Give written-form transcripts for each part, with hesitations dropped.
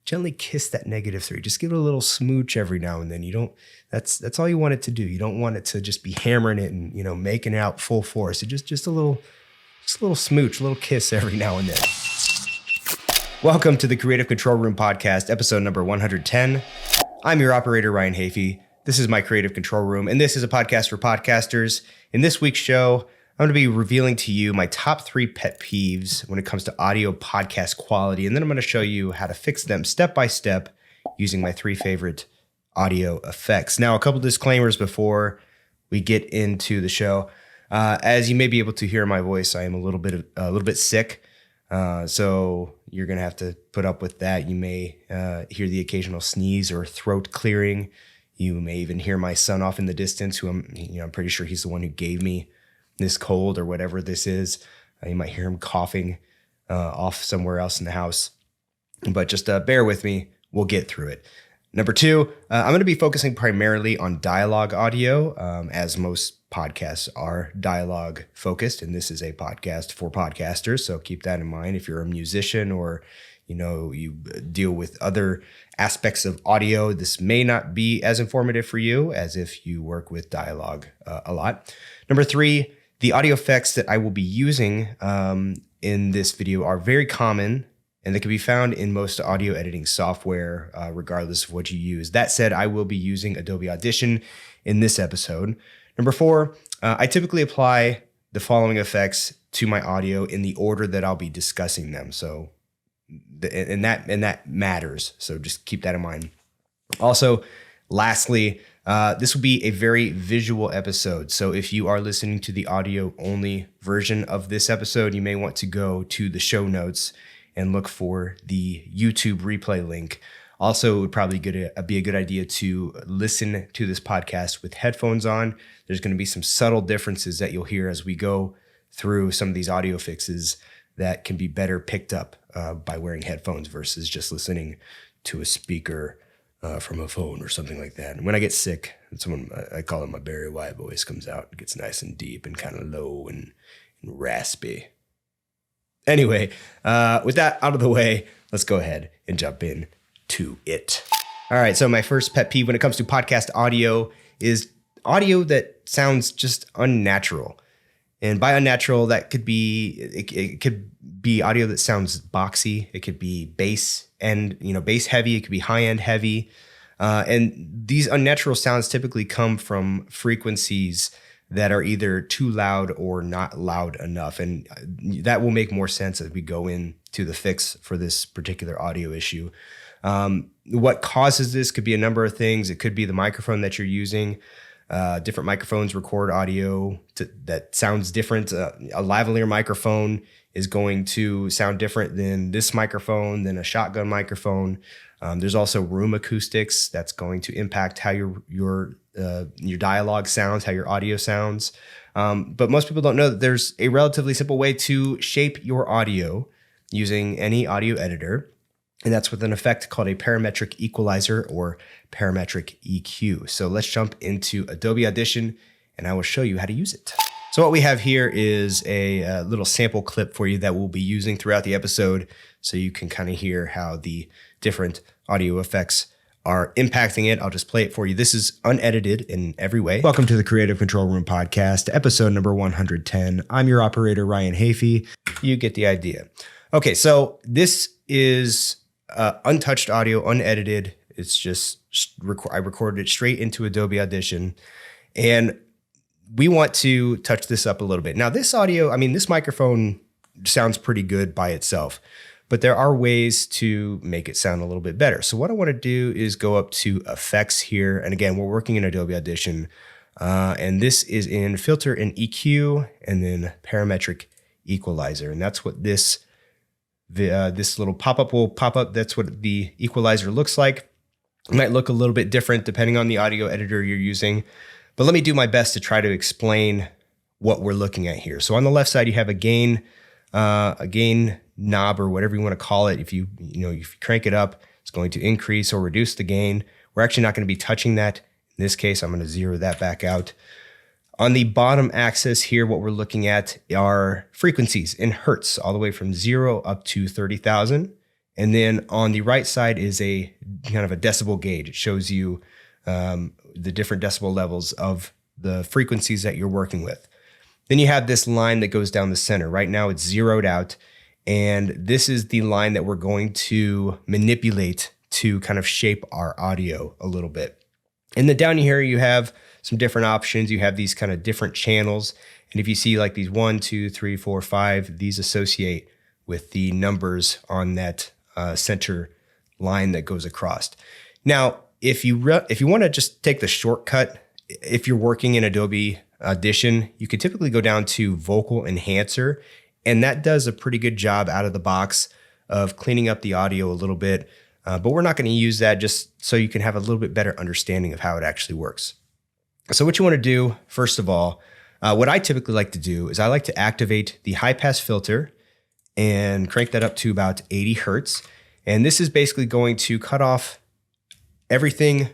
gently kiss that -3. Just give it a little smooch every now and then. That's all you want it to do. You don't want it to just be hammering it and, making it out full force. So just a little smooch, a little kiss every now and then. Welcome to the Creative Control Room podcast, episode number 110. I'm your operator, Ryan Hafey. This is my Creative Control Room, and this is a podcast for podcasters. In this week's show, I'm going to be revealing to you my top 3 pet peeves when it comes to audio podcast quality, and then I'm going to show you how to fix them step by step using my 3 favorite audio effects. Now, a couple disclaimers before we get into the show. As you may be able to hear in my voice, I am a little bit sick, so you're going to have to put up with that. You may hear the occasional sneeze or throat clearing. You may even hear my son off in the distance, who I'm pretty sure he's the one who gave me this cold or whatever this is. You might hear him coughing off somewhere else in the house, but just bear with me. We'll get through it. Number 2, I'm going to be focusing primarily on dialogue audio, as most podcasts are dialogue focused, and this is a podcast for podcasters. So keep that in mind. If you're a musician or you deal with other aspects of audio, this may not be as informative for you as if you work with dialogue a lot. Number 3, the audio effects that I will be using in this video are very common, and they can be found in most audio editing software, regardless of what you use. That said, I will be using Adobe Audition in this episode. Number 4, I typically apply the following effects to my audio in the order that I'll be discussing them. So, and that matters. So just keep that in mind. Also, lastly, this will be a very visual episode. So if you are listening to the audio only version of this episode, you may want to go to the show notes and look for the YouTube replay link. Also, it would probably be a good idea to listen to this podcast with headphones on. There's going to be some subtle differences that you'll hear as we go through some of these audio fixes that can be better picked up by wearing headphones versus just listening to a speaker from a phone or something like that. And when I get sick, I call it my Barry White voice comes out. It gets nice and deep and kind of low and raspy. Anyway, with that out of the way, let's go ahead and jump in to it. All right, so my first pet peeve when it comes to podcast audio is audio that sounds just unnatural. And by unnatural, that could be, it could be audio that sounds boxy. It could be bass heavy. It could be high end heavy. And these unnatural sounds typically come from frequencies that are either too loud or not loud enough. And that will make more sense as we go into the fix for this particular audio issue. What causes this could be a number of things. It could be the microphone that you're using. Different microphones record audio that sounds different. A lavalier microphone is going to sound different than this microphone, than a shotgun microphone. There's also room acoustics that's going to impact how your dialogue sounds, how your audio sounds. But most people don't know that there's a relatively simple way to shape your audio using any audio editor. And that's with an effect called a Parametric Equalizer or Parametric EQ. So let's jump into Adobe Audition and I will show you how to use it. So what we have here is a little sample clip for you that we'll be using throughout the episode so you can kind of hear how the different audio effects are impacting it. I'll just play it for you. This is unedited in every way. Welcome to the Creative Control Room podcast, episode number 110. I'm your operator, Ryan Hafey. You get the idea. Okay, so this is untouched audio, unedited. It's just, I recorded it straight into Adobe Audition. And we want to touch this up a little bit. Now this audio, this microphone sounds pretty good by itself, but there are ways to make it sound a little bit better. So what I want to do is go up to effects here. And again, we're working in Adobe Audition. And this is in filter and EQ and then parametric equalizer. And that's what this little pop-up will pop up. That's what the equalizer looks like. It might look a little bit different depending on the audio editor you're using, but let me do my best to try to explain what we're looking at here. So on the left side, you have a gain knob or whatever you want to call it. If you crank it up, it's going to increase or reduce the gain. We're actually not going to be touching that. In this case, I'm going to zero that back out. On the bottom axis here, what we're looking at are frequencies in hertz, all the way from 0 up to 30,000. And then on the right side is a kind of a decibel gauge. It shows you the different decibel levels of the frequencies that you're working with. Then you have this line that goes down the center. Right now it's zeroed out. And this is the line that we're going to manipulate to kind of shape our audio a little bit. And then down here, you have some different options. You have these kind of different channels. And if you see like these 1, 2, 3, 4, 5, these associate with the numbers on that center line that goes across. Now, if you want to just take the shortcut, if you're working in Adobe Audition, you could typically go down to Vocal Enhancer, and that does a pretty good job out of the box of cleaning up the audio a little bit. But we're not going to use that, just so you can have a little bit better understanding of how it actually works. So what you want to do, first of all, what I typically like to do is I like to activate the high pass filter and crank that up to about 80 hertz. And this is basically going to cut off everything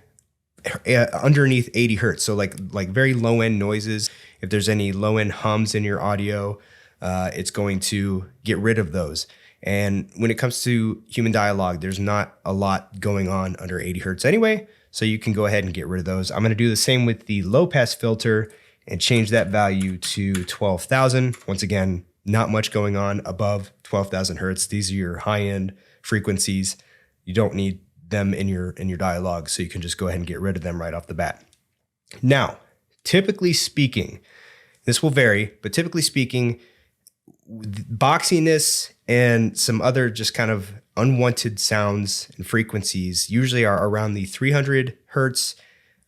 underneath 80 hertz. So like very low end noises. If there's any low end hums in your audio, it's going to get rid of those. And when it comes to human dialogue, there's not a lot going on under 80 hertz anyway. So you can go ahead and get rid of those. I'm going to do the same with the low pass filter and change that value to 12,000. Once again, not much going on above 12,000 hertz. These are your high-end frequencies. You don't need them in your dialogue, so you can just go ahead and get rid of them right off the bat. Now, typically speaking, this will vary, but typically speaking, boxiness and some other just kind of unwanted sounds and frequencies usually are around the 300 hertz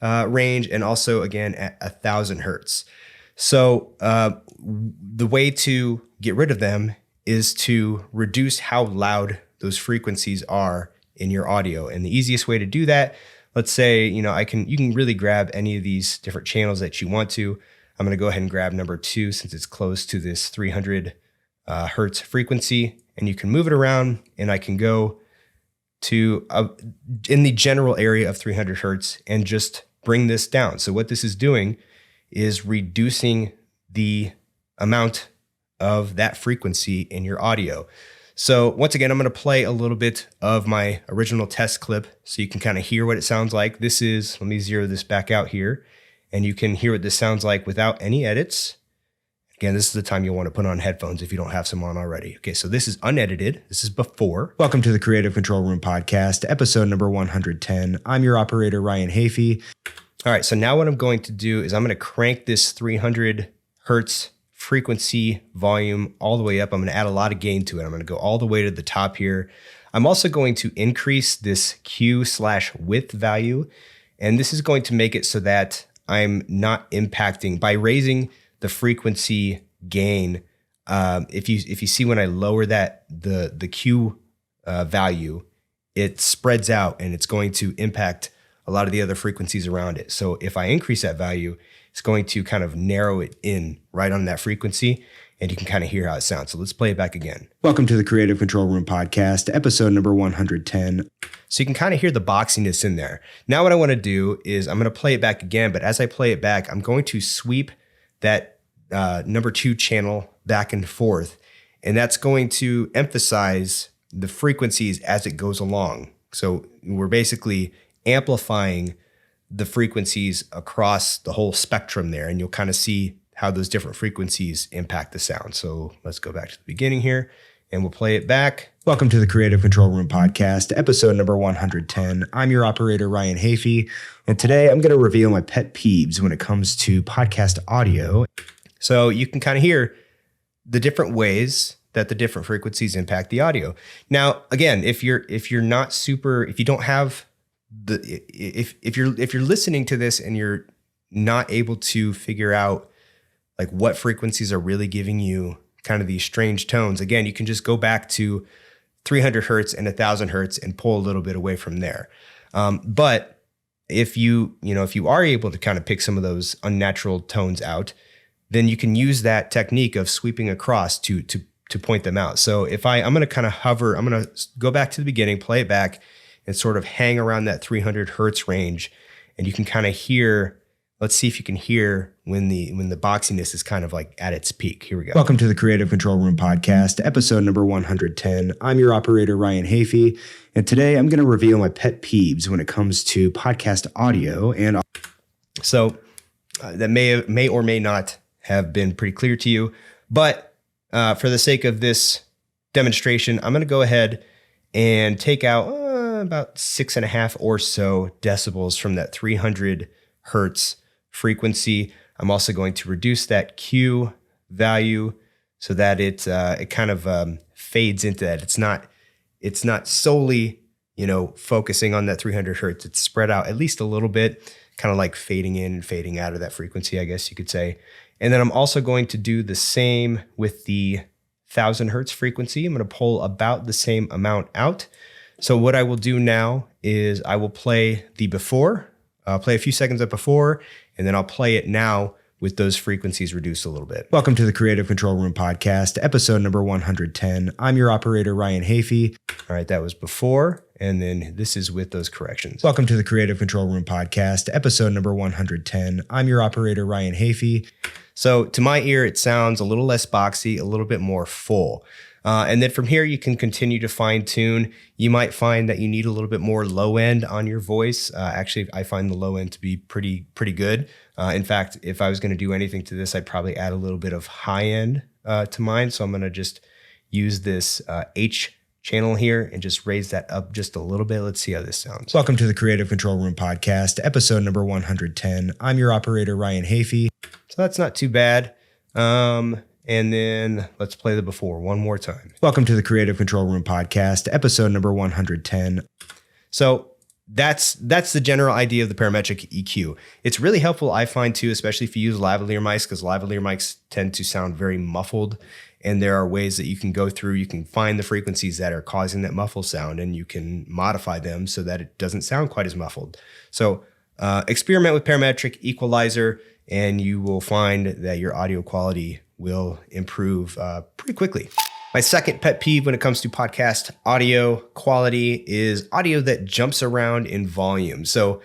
range, and also again at 1,000 hertz. So the way to get rid of them is to reduce how loud those frequencies are in your audio. And the easiest way to do that, let's say, you can really grab any of these different channels that you want to. I'm going to go ahead and grab number 2 since it's close to this 300 hertz frequency, and you can move it around, and I can go to in the general area of 300 hertz and just bring this down. So what this is doing is reducing the amount of that frequency in your audio. So once again, I'm going to play a little bit of my original test clip so you can kind of hear what it sounds like. Let me zero this back out here, and you can hear what this sounds like without any edits. Again, this is the time you'll want to put on headphones if you don't have some on already. Okay, so this is unedited. This is before. Welcome to the Creative Control Room podcast, episode number 110. I'm your operator, Ryan Hafey. All right, so now what I'm going to do is I'm going to crank this 300 hertz frequency volume all the way up. I'm going to add a lot of gain to it. I'm going to go all the way to the top here. I'm also going to increase this Q/width value, and this is going to make it so that I'm not impacting by raising the frequency gain. If you see when I lower that the Q value, it spreads out and it's going to impact a lot of the other frequencies around it. So if I increase that value, it's going to kind of narrow it in right on that frequency, and you can kind of hear how it sounds. So let's play it back again. Welcome to the Creative Control Room podcast, episode number 110. So you can kind of hear the boxiness in there. Now what I want to do is I'm going to play it back again, but as I play it back, I'm going to sweep that number 2 channel back and forth, and that's going to emphasize the frequencies as it goes along. So we're basically amplifying the frequencies across the whole spectrum there, and you'll kind of see how those different frequencies impact the sound. So let's go back to the beginning here, and we'll play it back. Welcome to the Creative Control Room podcast, episode number 110. I'm your operator, Ryan Hafey, and today I'm going to reveal my pet peeves when it comes to podcast audio. So you can kind of hear the different ways that the different frequencies impact the audio. Now, again, if you're listening to this and you're not able to figure out like what frequencies are really giving you kind of these strange tones, again, you can just go back to 300 hertz and 1,000 hertz and pull a little bit away from there. But if you are able to kind of pick some of those unnatural tones out, then you can use that technique of sweeping across to point them out. So if I'm going to kind of hover, I'm going to go back to the beginning, play it back, and sort of hang around that 300 hertz range, and you can kind of hear let's see if you can hear when the boxiness is kind of like at its peak. Here we go. Welcome to the Creative Control Room podcast, episode number 110. I'm your operator, Ryan Hafey, and today I'm going to reveal my pet peeves when it comes to podcast audio. And so that may or may not have been pretty clear to you, but for the sake of this demonstration, I'm going to go ahead and take out about 6.5 or so decibels from that 300 hertz frequency. I'm also going to reduce that Q value so that it kind of fades into that. It's not solely, focusing on that 300 hertz. It's spread out at least a little bit, kind of like fading in and fading out of that frequency, I guess you could say. And then I'm also going to do the same with the 1000 hertz frequency. I'm going to pull about the same amount out. So what I will do now is I will play the before. I'll play a few seconds of before, and then I'll play it now with those frequencies reduced a little bit. Welcome to the Creative Control Room podcast, episode number 110. I'm your operator, Ryan Hafey. All right, that was before, and then this is with those corrections. Welcome to the Creative Control Room podcast, episode number 110. I'm your operator, Ryan Hafey. So to my ear, it sounds a little less boxy, a little bit more full. And then from here, you can continue to fine tune. You might find that you need a little bit more low end on your voice. Actually, I find the low end to be pretty good. In fact, if I was going to do anything to this, I'd probably add a little bit of high end to mine. So I'm going to just use this H channel here and just raise that up just a little bit. Let's see how this sounds. Welcome to the Creative Control Room podcast, episode number 110. I'm your operator, Ryan Hafey. So that's not too bad. And then let's play the before one more time. Welcome to the Creative Control Room podcast, episode number 110. So that's the general idea of the parametric EQ. It's really helpful, I find, too, especially if you use lavalier mics, because lavalier mics tend to sound very muffled. And there are ways that you can go through. You can find the frequencies that are causing that muffled sound, and you can modify them so that it doesn't sound quite as muffled. So experiment with Parametric Equalizer, and you will find that your audio quality will improve pretty quickly. My second pet peeve when it comes to podcast audio quality is audio that jumps around in volume. So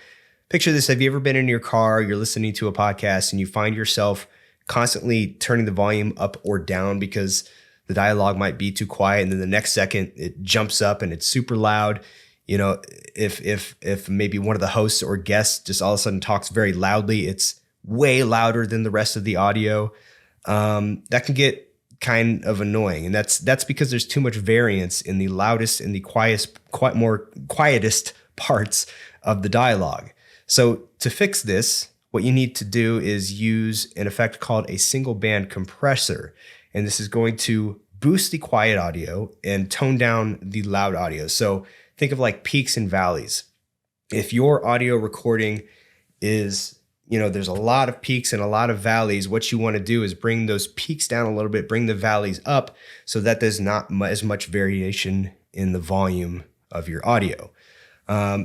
picture this. Have you ever been in your car, you're listening to a podcast, and you find yourself constantly turning the volume up or down because the dialogue might be too quiet, and then the next second it jumps up and it's super loud? If maybe one of the hosts or guests just all of a sudden talks very loudly, it's way louder than the rest of the audio. That can get kind of annoying. And that's because there's too much variance in the loudest and the quietest parts of the dialogue. So to fix this, what you need to do is use an effect called a single band compressor. And this is going to boost the quiet audio and tone down the loud audio. So think of like peaks and valleys. If your audio recording is there's a lot of peaks and a lot of valleys, what you want to do is bring those peaks down a little bit, bring the valleys up so that there's not as much variation in the volume of your audio.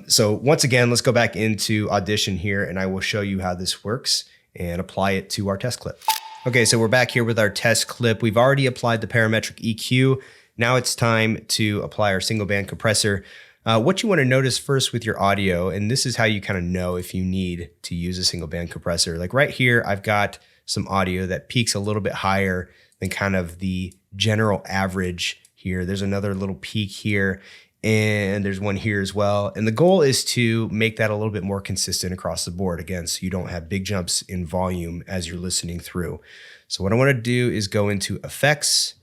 So once again, let's go back into Audition here, and I will show you how this works and apply it to our test clip. Okay, so we're back here with our test clip. We've already applied the parametric EQ. Now it's time to apply our single band compressor. What you want to notice first with your audio, and this is how you kind of know if you need to use a single band compressor. Like right here, I've got some audio that peaks a little bit higher than kind of the general average here. There's another little peak here, and there's one here as well. And the goal is to make that a little bit more consistent across the board, again, so you don't have big jumps in volume as you're listening through. So what I want to do is go into Effects.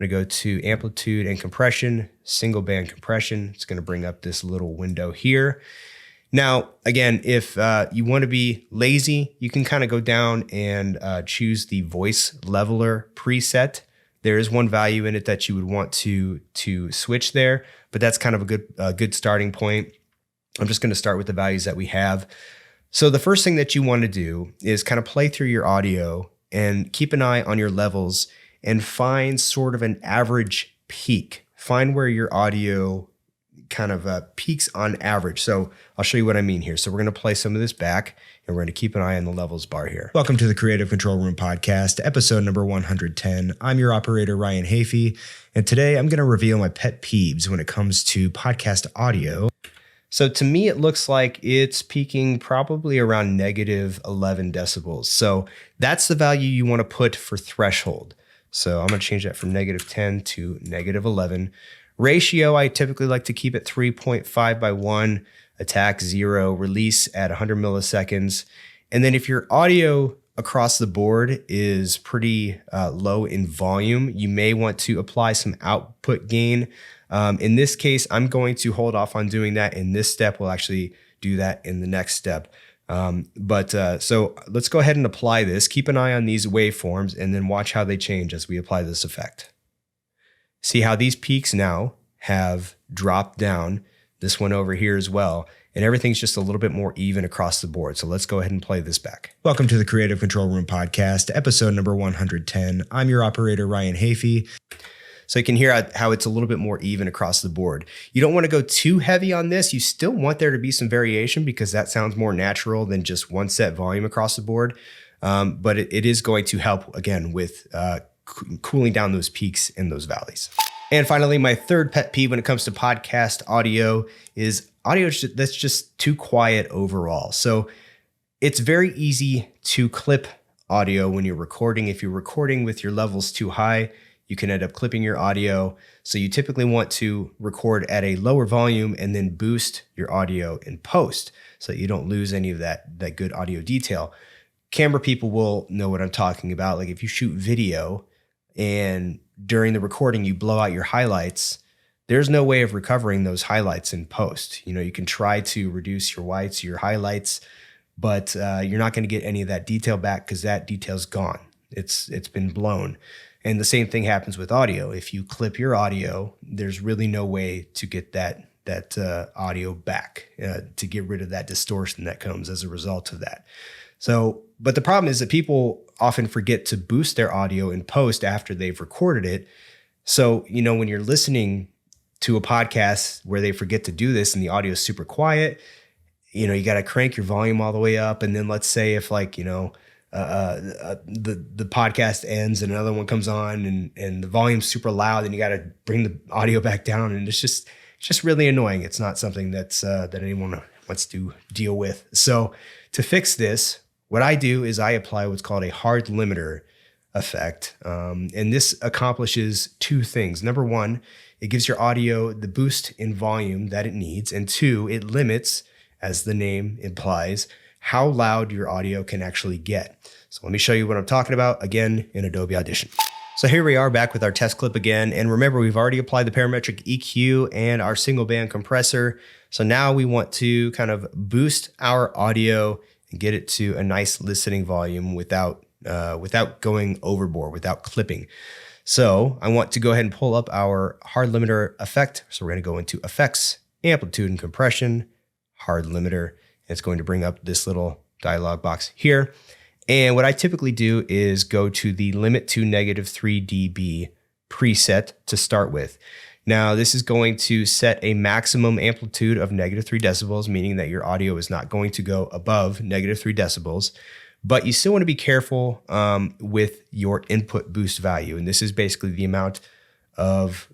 I'm going to go to Amplitude and Compression, Single Band Compression. It's going to bring up this little window here. Now, again, if you want to be lazy, you can kind of go down and choose the voice leveler preset. There is one value in it that you would want to switch there, but that's kind of a good starting point. I'm just going to start with the values that we have. So the first thing that you want to do is kind of play through your audio and keep an eye on your levels and find sort of an average peak. Find where your audio kind of peaks on average. So I'll show you what I mean here. So we're going to play some of this back, and we're going to keep an eye on the levels bar here. Welcome to the Creative Control Room podcast, episode number 110. I'm your operator, Ryan Hafey, and today I'm going to reveal my pet peeves when it comes to podcast audio. So to me, it looks like it's peaking probably around negative 11 decibels. So that's the value you want to put for threshold. So I'm going to change that from negative 10 to negative 11. Ratio, I typically like to keep at 3.5 by 1, attack 0, release at 100 milliseconds. And then if your audio across the board is pretty low in volume, you may want to apply some output gain. In this case, I'm going to hold off on doing that in this step. We'll actually do that in the next step. So let's go ahead and apply this. Keep an eye on these waveforms and then watch how they change as we apply this effect. See how these peaks now have dropped down. This one over here as well. And everything's just a little bit more even across the board. So let's go ahead and play this back. Welcome to the Creative Control Room podcast, episode number 110. I'm your operator, Ryan Hafey. So you can hear how it's a little bit more even across the board. You don't want to go too heavy on this. You still want there to be some variation because that sounds more natural than just one set volume across the board. But it is going to help, again, with cooling down those peaks and those valleys. And finally, my third pet peeve when it comes to podcast audio is audio that's just too quiet overall. So it's very easy to clip audio when you're recording. If you're recording with your levels too high, you can end up clipping your audio. So you typically want to record at a lower volume and then boost your audio in post so that you don't lose any of that good audio detail. Camera people will know what I'm talking about. Like if you shoot video and during the recording you blow out your highlights, there's no way of recovering those highlights in post. You know, you can try to reduce your whites, your highlights, but you're not going to get any of that detail back because that detail's gone. It's been blown. And the same thing happens with audio. If you clip your audio, there's really no way to get that audio back, to get rid of that distortion that comes as a result of that. So, but the problem is that people often forget to boost their audio in post after they've recorded it. So, you know, when you're listening to a podcast where they forget to do this and the audio is super quiet, you know, you got to crank your volume all the way up. And then let's say if like, you know, the podcast ends and another one comes on and the volume's super loud and you got to bring the audio back down. And it's just really annoying. It's not something that anyone wants to deal with. So to fix this, what I do is I apply what's called a hard limiter effect. And this accomplishes two things. Number one, it gives your audio the boost in volume that it needs. And two, it limits, as the name implies, how loud your audio can actually get. So let me show you what I'm talking about again in Adobe Audition. So here we are back with our test clip again. And remember, we've already applied the parametric EQ and our single band compressor. So now we want to kind of boost our audio and get it to a nice listening volume without going overboard, without clipping. So I want to go ahead and pull up our hard limiter effect. So we're going to go into Effects, Amplitude and Compression, Hard Limiter. It's going to bring up this little dialog box here. And what I typically do is go to the limit to -3 dB preset to start with. Now, this is going to set a maximum amplitude of -3 decibels, meaning that your audio is not going to go above -3 decibels. But you still want to be careful with your input boost value. And this is basically the amount of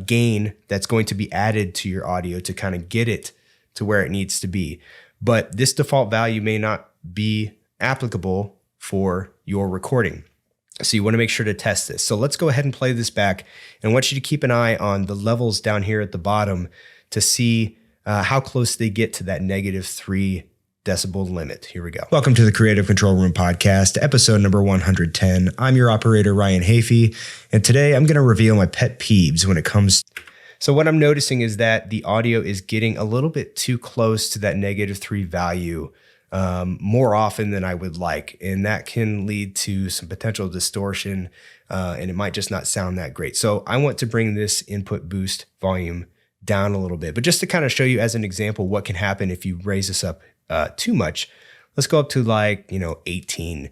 gain that's going to be added to your audio to kind of get it to where it needs to be. But this default value may not be applicable for your recording. So you want to make sure to test this. So let's go ahead and play this back. And I want you to keep an eye on the levels down here at the bottom to see how close they get to that -3 decibel limit. Here we go. Welcome to the Creative Control Room podcast, episode number 110. I'm your operator, Ryan Hafey. And today I'm going to reveal my pet peeves when it comes. So what I'm noticing is that the audio is getting a little bit too close to that -3 value more often than I would like. And that can lead to some potential distortion and it might just not sound that great. So I want to bring this input boost volume down a little bit. But just to kind of show you as an example what can happen if you raise this up too much, let's go up to 18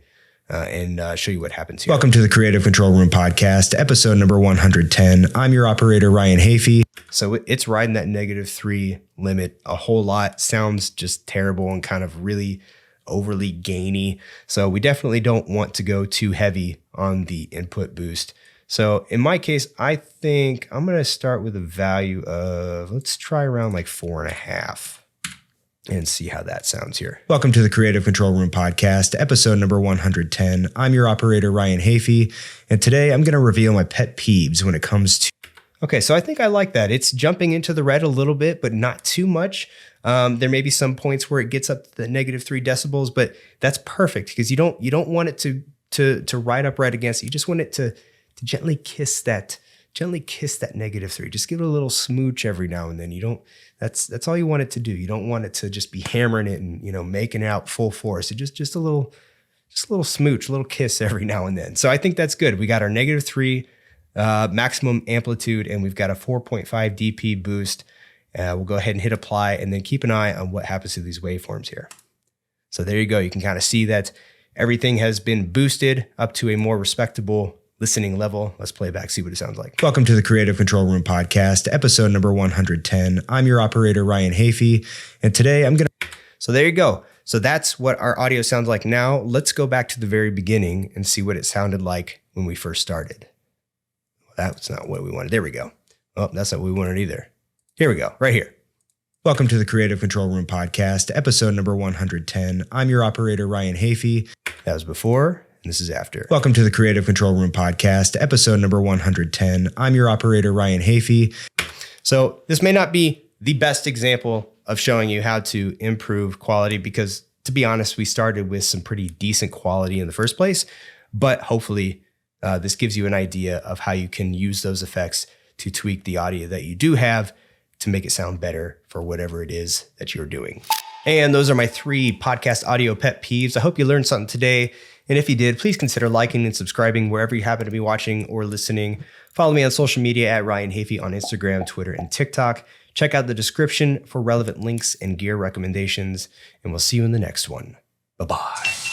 and show you what happens here. Welcome to the Creative Control Room podcast, episode number 110. I'm your operator, Ryan Hafey. So it's riding that -3 limit a whole lot. Sounds just terrible and kind of really overly gainy. So we definitely don't want to go too heavy on the input boost. So in my case, I think I'm going to start with a value of, let's try around 4.5. and see how that sounds here. Welcome to the Creative Control Room Podcast, episode number 110. I'm your operator, Ryan Hafey, and today I'm going to reveal my pet peeves when it comes to... Okay, so I think I like that. It's jumping into the red a little bit, but not too much. There may be some points where it gets up to the -3 decibels, but that's perfect because you don't want it to ride up right against it. You just want it to gently kiss that -3. Just give it a little smooch every now and then. That's all you want it to do. You don't want it to just be hammering it and making it out full force. So just a little smooch, a little kiss every now and then. So I think that's good. We got our -3 maximum amplitude, and we've got a 4.5 dp boost. We'll go ahead and hit apply, and then keep an eye on what happens to these waveforms here. So there you go. You can kind of see that everything has been boosted up to a more respectable listening level. Let's play it back, see what it sounds like. Welcome to the Creative Control Room Podcast, episode number 110. I'm your operator, Ryan Hafey, and today I'm going to... So there you go. So that's what our audio sounds like now. Let's go back to the very beginning and see what it sounded like when we first started. That's not what we wanted. There we go. Oh, that's not what we wanted either. Here we go, right here. Welcome to the Creative Control Room Podcast, episode number 110. I'm your operator, Ryan Hafey. That was before, and this is after. Welcome to the Creative Control Room Podcast, episode number 110. I'm your operator, Ryan Hafey. So this may not be the best example of showing you how to improve quality because, to be honest, we started with some pretty decent quality in the first place, but hopefully this gives you an idea of how you can use those effects to tweak the audio that you do have to make it sound better for whatever it is that you're doing. And those are my 3 podcast audio pet peeves. I hope you learned something today. And if you did, please consider liking and subscribing wherever you happen to be watching or listening. Follow me on social media at Ryan Hafey on Instagram, Twitter, and TikTok. Check out the description for relevant links and gear recommendations. And we'll see you in the next one. Bye-bye.